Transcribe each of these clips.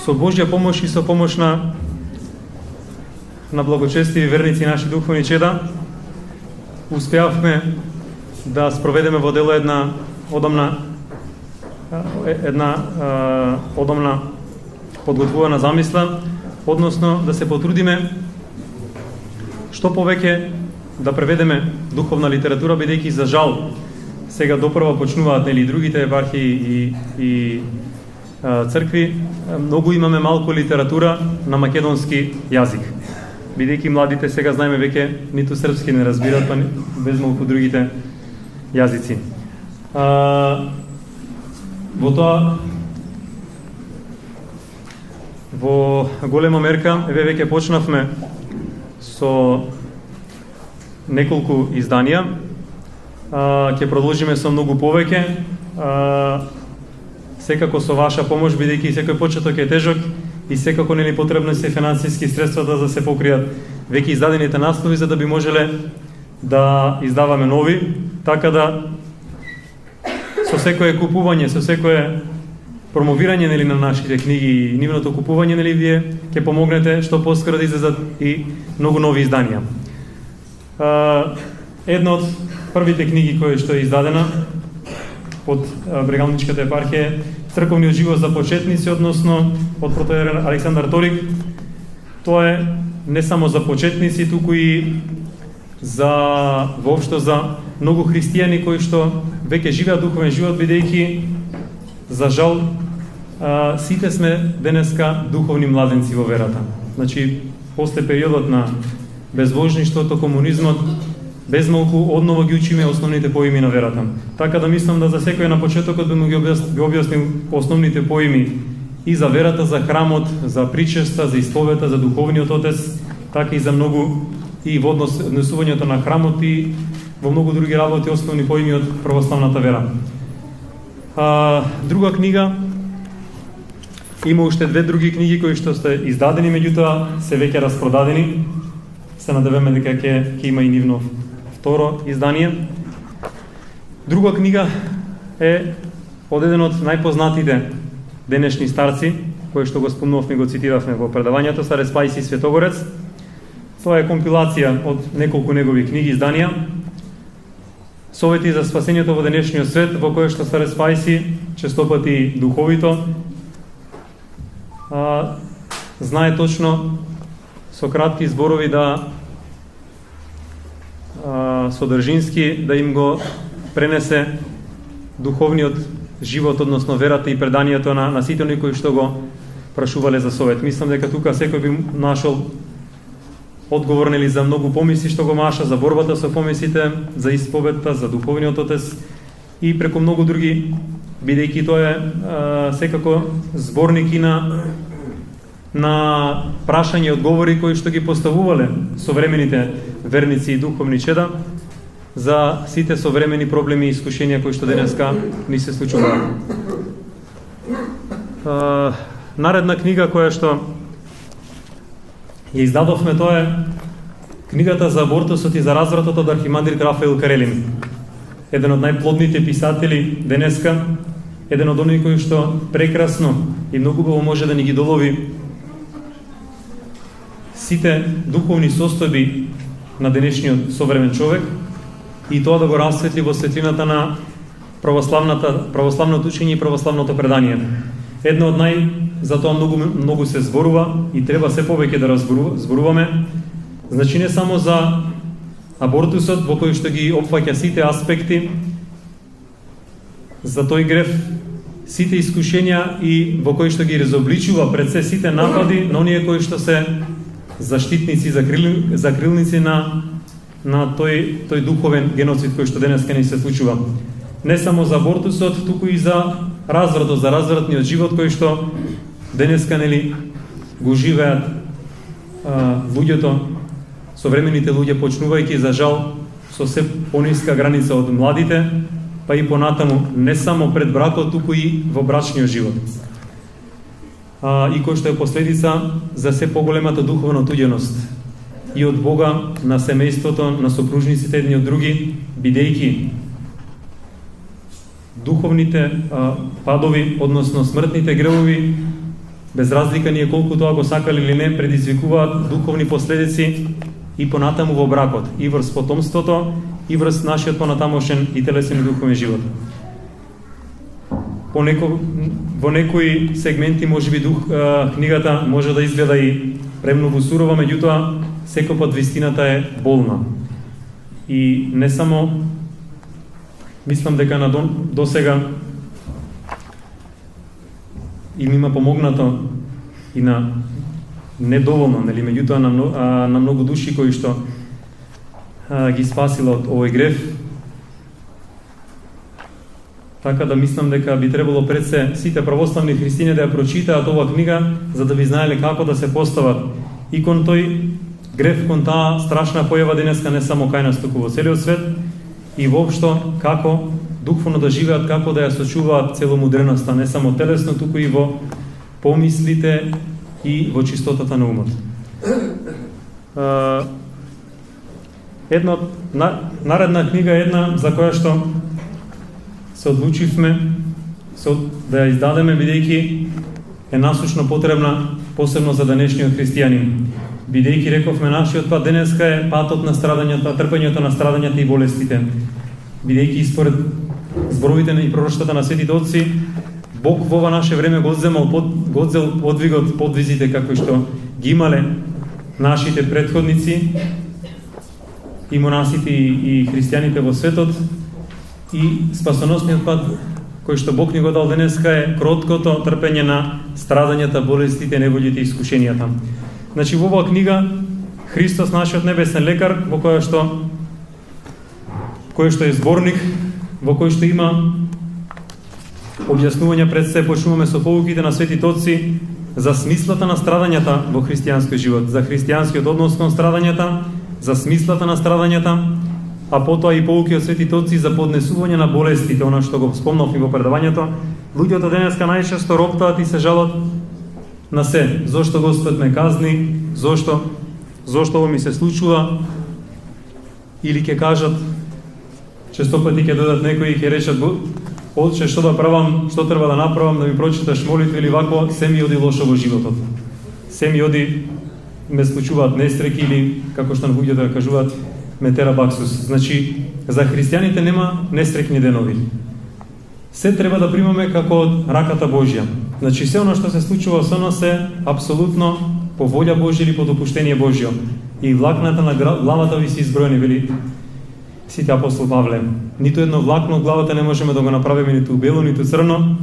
со Божја помош и со помош на благочестиви верници наши духовни чеда, успеавме да спроведеме во дело една одомна подготвувана замисла, односно да се потрудиме што повеќе да преведеме духовна литература, бидејќи за жал сега допрва почнуваат нели другите епархии и цркви, многу имаме малку литература на македонски јазик. Бидејќи младите сега знаеме веќе ниту српски не разбират, па без малку другите јазици. Во голема мерка веќе почнавме со неколку изданија. Ќе продолжиме со многу повеќе. Секако со ваша помош, бидејќи секој почеток е тежок и секако не ни потребни се финансиски средства да се покријат веќе издадените наслови, за да би можеле да издаваме нови, така да со секое купување, со секое промовирање нели на нашите книги и нивното купување, нели вие ќе помогнете што поскоро да излезат и многу нови изданија. Една од првите книги која што е издадена под Брегалничката епархија, Црковниот живот за почетници, односно од протоиерей Александар Торик. Тоа е не само за почетници, туку и воопшто за многу христијани кои што веќе живеат духовен живот, бидејќи за жал сите сме денеска духовни младенци во верата. Значи, после периодот на безбожништвото, комунизмот, без малку одново ги учиме основните поими на верата. Така да мислам да за секој на почетокот би му ги објаснил основните поими и за верата, за храмот, за причеста, за исповета, за духовниот отец, така и за многу и во однесувањето на храмот и во многу други работи, основни поими од православната вера. Друга книга, има уште две други книги кои што се издадени, меѓутоа се веќе распродадени. Се надеваме дека ќе има и нивно второ издание. Друга книга е од еден од најпознатите денешни старци, кој што го спомнувавме, го цитиравме во предавањето, старец Паисий Светогорец. Тоа е компилација од неколку негови книги, изданија. Совети за спасењето во денешниот свет, во кој што старец Паисий честопати духовито знае точно со кратки зборови да содржински да им го пренесе духовниот живот, односно верата и преданието на сите оние кои што го прашувале за совет. Мислам дека тука секој би нашол одговор нели за многу помисли што го маша, за борбата со помислите, за исповедта, за духовниот отец и преку многу други, бидејќи тоа е секако зборник и на прашања и одговори кои што ги поставувале современите верници и духовни чеда за сите современи проблеми и искушенија кои што денеска ни се случуваат. Наредна книга која што ја издадовме, тоа е книгата за абортусот и за развратот од архимандрит Рафаил Карелин. Еден од најплодните писатели денеска, еден од оние кои што прекрасно и многу убаво може да ни ги долови сите духовни состојби на денешниот современ човек и тоа да го расветли во светлината на православното учење и православното предание. Едно од затоа многу се зборува и треба се повеќе да зборуваме, значи не само за абортусот во кој што ги опфаќа сите аспекти, за тој греф, сите искушенја и во кој што ги разобличува пред се сите напади на оние кои што се заштитници, закрилници на тој духовен геноцид кој што денеска ни се случува. Не само за абортусот, туку и за развратот, за развратниот живот кој што денеска нели го живеат луѓето, современите луѓе, почнувајќи за жал со се пониска граница од младите, па и понатаму не само пред бракот, туку и во брачниот живот. И кој што е последица за се поголемата духовна отуѓеност и од Бога на семејството, на сопружниците едни од други, бидејќи духовните падови, односно смртните гревови, без разлика ние колку тоа го сакали или не, предизвикуваат духовни последици и понатаму во бракот, и врз потомството, и врз нашиот понатамошен и телесен и духовен живот. Во некои сегменти можеби книгата може да изгледа и премногу сурова, меѓутоа секој пат вистината е болна. И не само, мислам дека до сега им има помогнато и на недоволно, нели, меѓутоа на многу души кои што ги спасила од овој грев. Така да мислам дека би требало пред се сите православни христијани да ја прочитаат оваа книга, за да би знаеле како да се постават и кон тој грев, кон таа страшна појава денеска не само кај нас, туку во целиот свет, и воопшто како духовно да живеат, како да ја сочуваат целомудреноста, не само телесно, туку и во помислите и во чистотата на умот. Наредна книга е една за која што се одлучивме да ја издадеме, бидејќи е насущно потребна, посебно за денешниот христијанин. Бидејќи, рековме, нашиот пат денеска е патот на страдањата, трпењето на страдањата и болестите. Бидејќи според зборовите и пророштата на светите отци, Бог во ова наше време го одзел подвизите како што ги имале нашите претходници и монасите и христијаните во светот, и спасоносниот пат кој што Бог ни го дал денеска е кроткото трпење на страдањата, болестите, неволите и искушенијата. Значи, во оваа книга Христос, нашиот небесен лекар, во кој што е зборник, во кој што има објаснување пред се, почнуваме со поуките на светите отци за смислата на страдањата во христијанскиот живот, за христијанскиот однос кон страдањата, за смислата на страдањата, а потоа и поуки од светите отци за поднесување на болестите, она што го спомнав и во предавањето. Луѓето денеска најчесто роптаат и се жалат на се. Зошто Господ ме казни? Зошто ово ми се случува? Или ќе кажат, често пати ќе додат некои и ќе речат: Отче, што да правам, што треба да направам да ми прочиташ молитва, или вако, се ми оди лошо во животот. Се ми оди, ме случуваат нестреки, или како што на луѓето да кажуваат, метера баксус. Значи, за христијаните нема нестрекни денови. Се треба да примаме како од раката Божја. Значи, се оно што се случува со нас е апсолутно по волја Божја или по допуштение Божјо. И влакната на главата ви се изброени, вели сите апостол Павле. Ниту едно влакно од главата не можеме да го направиме ниту бело, ниту црно.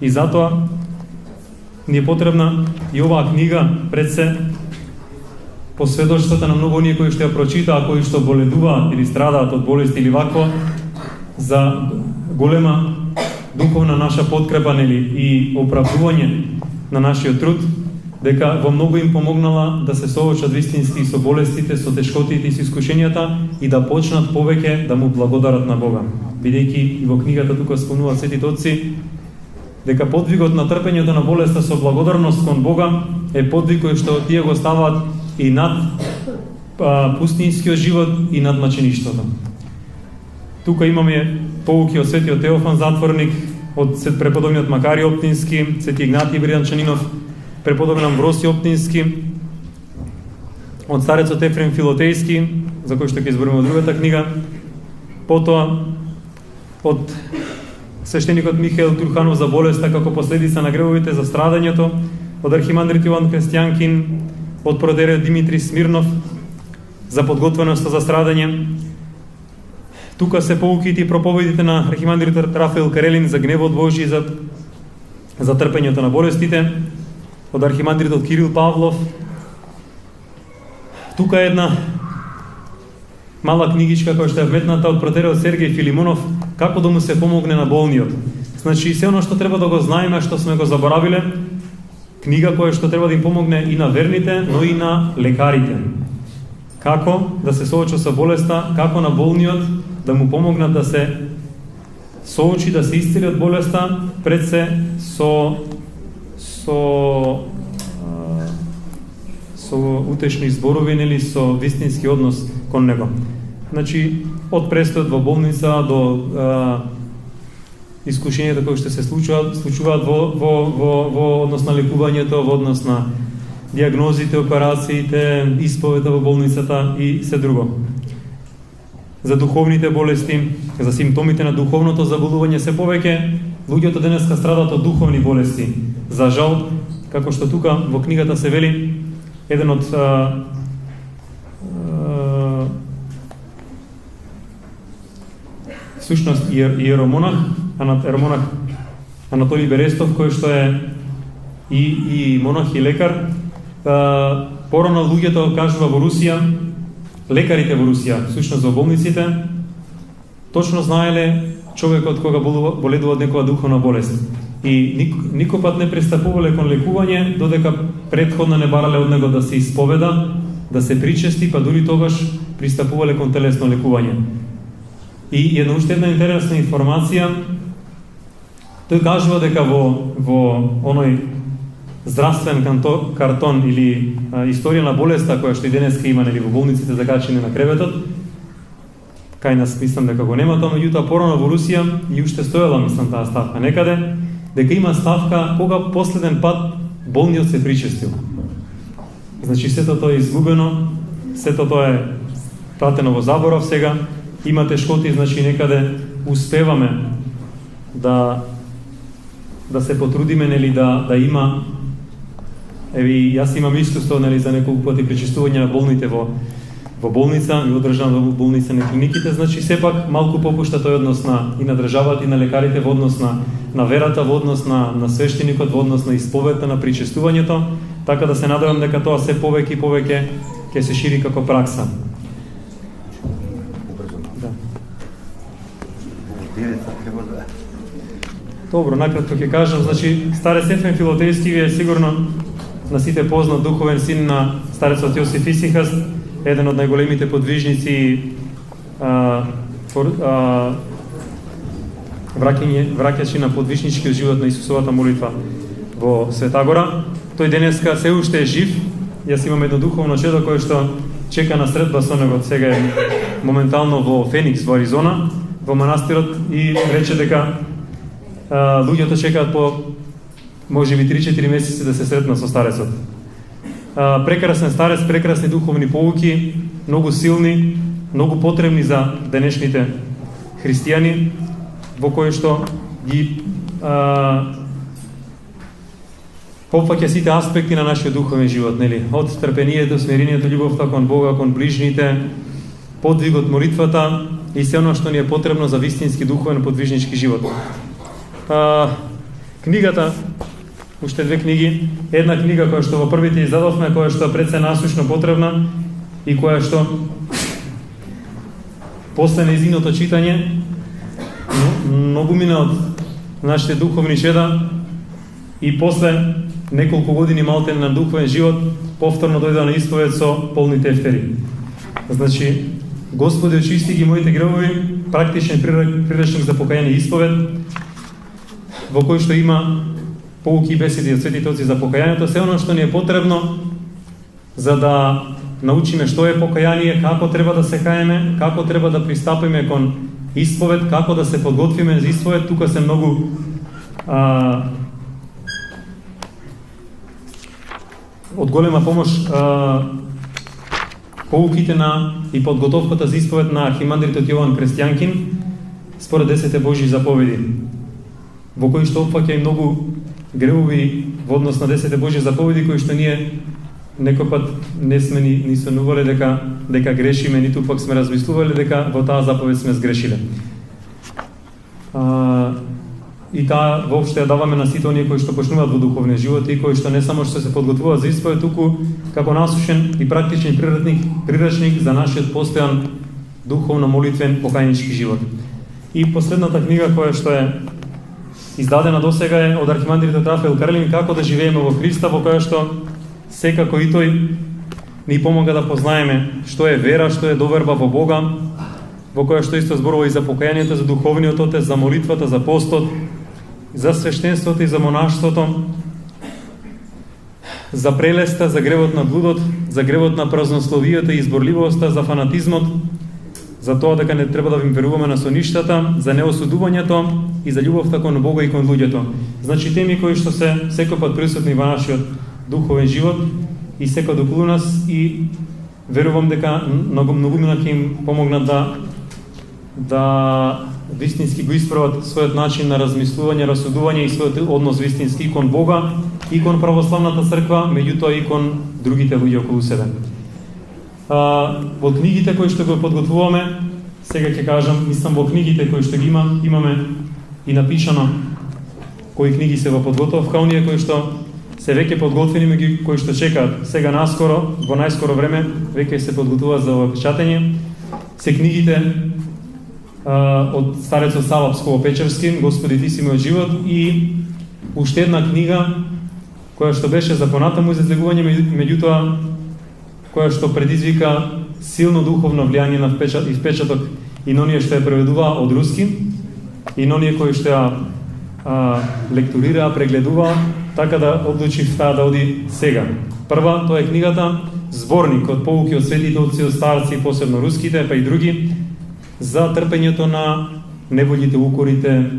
И затоа ни е потребна и оваа книга пред се, по сведоштвата на многу оние кои што ја прочитаа, кои што боледуваат или страдаат од болести или вакво, за голема духовна наша подкрепа, нели, и оправдување на нашиот труд, дека во многу им помогнала да се соочат вистински со болестите, со тешкотите и со искушенијата и да почнат повеќе да му благодарат на Бога. Бидејќи и во книгата тука спомнуваат светите отци дека подвигот на трпењето на болеста со благодарност кон Бога е подвиг кој што тие го ставаат и над пустинскиот живот и над мачеништвото. Тука имаме поуки од светиот Теофан затворник, од преподобниот Макари Оптински, свети Игнатий Бриданчанинов, преподобен Амвросий Оптински, од старецот Ефрем Филотејски, за кој што ќе избориме од другата книга, потоа од свештеникот Михаил Турханов за болеста како последица на гревовите, за страдањето, од архимандрит Јован Крстјанкин, од продерет Димитри Смирнов за подготвеноста за страдање. Тука се поуките и проповедите на архимандритот Рафаел Карелин за гневот Божи, за трпењето на болестите, од архимандритот Кирил Павлов. Тука е една мала книгичка која што е вметната од протереот Сергеј Филимонов, како да му се помогне на болниот. Значи, се оно што треба да го знаеме, што сме го заборавиле, книга која што треба да им помогне и на верните, но и на лекарите. Како да се соочи со болеста, како на болниот да му помогнат да се соочи, да се исцели од болеста, пред се со утешни зборови, нели, со вистински однос кон него. Значи, од престојот во болница до искушенията кои што се случуваат во однос на лекувањето, во однос на диагнозите, операциите, исповета во болницата и се друго. За духовните болести, за симптомите на духовното заболување се повеќе луѓето денеска страдат од духовни болести. За жал, како што тука во книгата се вели, еден од всушност иеромонах Анатолий Берестов, кој што е и монах и лекар, порано луѓето кажува во Русија, лекарите во Русија, всушност во болниците, точно знаеле човекот кога боледува од некоја духовна болест. И никој пат не пристапувале кон лекување, додека претходно не барале од него да се исповеда, да се причести, па дури тогаш пристапувале кон телесно лекување. И уште една интересна информација, тој кажува дека во оној здравствен картон или историја на болеста која што и денеска има нели во болниците закачени на креветот, кај нас мислам дека го нема тоа, меѓутоа порано во Русија и уште стоела мислам таа ставка некаде, дека има ставка кога последен пат болниот се причестил. Значи сето тоа е изгубено, сето тоа е пратено во заборав сега, има тешкоти, значи некаде успеваме да се потрудиме нели да има. Еви, јас имам искуство нели за неколку пати причестување на болните во болница и одржан во болница на клиниките, значи сепак малку попушта тој однос и на државата и на лекарите во однос на верата, во однос на свештеникот, во однос на исповедта, на причестувањето, така да се надевам дека тоа се повеќе и повеќе ќе се шири како пракса. Да. Добро, накратко ќе кажам, значи старец Ефрем Филотејски ви е сигурно на сите познат духовен син на старецот Јосиф Исихаст, еден од најголемите подвижници враќачи на подвижничкиот живот на Исусовата молитва во Света Гора. Тој денеска се уште е жив. Јас имам едно духовно чедо кое што чека на средба со него, сега е моментално во Феникс, во Аризона, во манастирот, и рече дека луѓето чекаат по можеби 3-4 месеци да се сретнат со старецот. Прекрасен старец, прекрасни духовни поуки, многу силни, многу потребни за денешните христијани, во кои што ги опфаќа сите аспекти на нашиот духовен живот, нели? Од трпението, смирението, љубовта кон Бога, кон ближните, подвигот, молитвата и се оно што ни е потребно за вистински духовен подвижнички живот. Книгата, уште две книги, една книга која што во првите издадовме, која што пред се насушно потребна и која што после нејзиното читање многу мина од нашите духовни чеда и после неколку години малтен на духовен живот повторно дојде на исповед со полни тефтери. Значи, Господи, очисти ги моите гревови, практичен приречник за покаяние и исповед, во кој што има поуки и беседи од светите отци за покајањето, се оно што ни е потребно за да научиме што е покаяние, како треба да се каеме, како треба да пристапиме кон исповед, како да се подготвиме за исповед. Тука се многу од голема помош поуките и подготовката за исповед на архимандритот Јован Крстјанкин според 10 Божји заповеди, во кои што опфаќа и многу гревови во однос на 10 Божји заповеди, кои што ние некој пат не сме ни сонувале дека грешиме, ниту пак сме размислувале дека во таа заповед сме сгрешиле. И таа воопште ја даваме на сите оние кои што почнуваат во духовниот живот и кои што не само што се подготвуваат за исповед, туку како насушен и практичен прирачник за нашиот постојан духовно молитвен покајнички живот. И последната книга која што е издадена досега е од архимандритот Рафаел Карлин, како да живееме во Христа, во која што секако и тој ни помага да познаеме што е вера, што е доверба во Бога, во која што исто зборува и за покајанието, за духовниот отец, за молитвата, за постот, за свештенството и за монаштвото, за прелеста, за гревот на блудот, за гревот на празнословијата и изборливоста, за фанатизмот, за тоа дека не треба да им веруваме на соништата, за неосудувањето и за љубовта кон Бога и кон луѓето. Значи теми кои што се секој пат присутни во нашиот духовен живот и секој околу нас, и верувам дека многумина ќе им помогнат да вистински го исправат својот начин на размислување, расудување и својот однос вистински кон Бога и кон православната црква, меѓутоа и кон другите луѓе околу себе. Во книгите кои што го подготвуваме, сега ќе кажам, мислам во книгите кои што ги имаме и напишано кои книги се во подготовка, оние кои што се веќе подготвени, меѓу кои што чекаат сега наскоро, во најскоро време веќе се подготвуваат за печатење, се книгите од старецот Сава Псково-Печерски, Господи ти си мојот живот, и уште една книга која што беше за понатаму излегување, меѓутоа која што предизвика силно духовно влијание на впечаток и на оние што ја преведуваа од руски и на оние кои што ја лекторираа, прегледуваа, така да одлучив таа да оди сега. Прва, тоа е книгата Зборник од поуки од светите отци, од старци, посебно руските, па и други, за трпењето на неволите, укорите,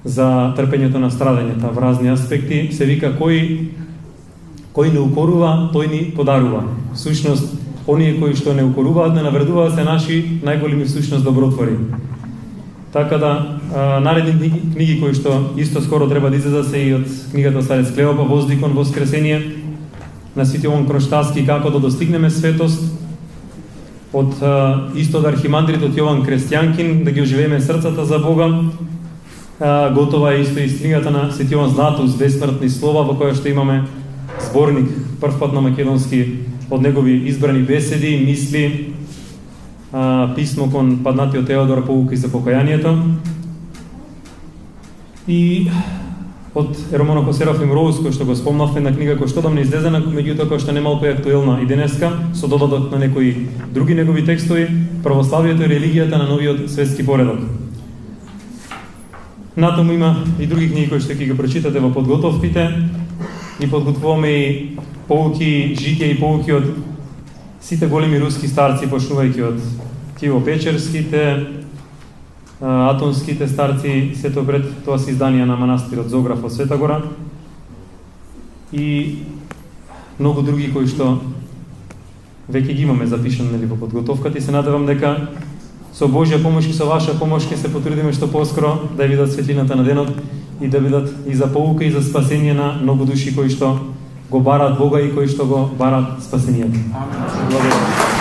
за трпењето на страдањата во разни аспекти. Се вика кој не укорува, тој ни подарува. Всушност, оние кои што не укоруваат, не навредуваат, се наши најголеми всушност добротвори. Така да, наредни книги кои што исто скоро треба да излезат се и од книгата Старец Клеопа, Воздикон, Воскресение, на Свети Јован Кронштадтски, како да достигнеме светост, од исто од архимандрит од Јован Крестјанкин, да ги оживееме срцата за Бога. Готова е исто и книгата на Свети Јован Златус, Бесмртни слова, во која што имаме зборник, првпат на македонски, од негови избрани беседи, мисли, писмо кон паднатиот Теодор, поуки за покајанието. И од Еромонахо Серафим Роуз, кој што го спомнавме, на книга кој што давно излезена, меѓутоа кој што не малку е актуелна и денеска, со додаток на некои други негови текстови, Православието и религијата на новиот светски поредок. Натаму има и други книги кои што ќе ги прочитате во подготовките. Ни подготвуваме и поуки, житие и поуки од сите големи руски старци, почнувајќи од Киево-Печерските, Атонските старци, сето пред тоа се изданија на манастирот Зограф од Света Гора и многу други кои што веќе ги имаме запишани во подготовката, и се надевам дека со Божја помош и со ваша помош ќе се потрудиме што поскоро да видат светлината на денот и да видат и за поука и за спасение на многу души кои што го барат Бога и кои што го барат спасението. Благодарам.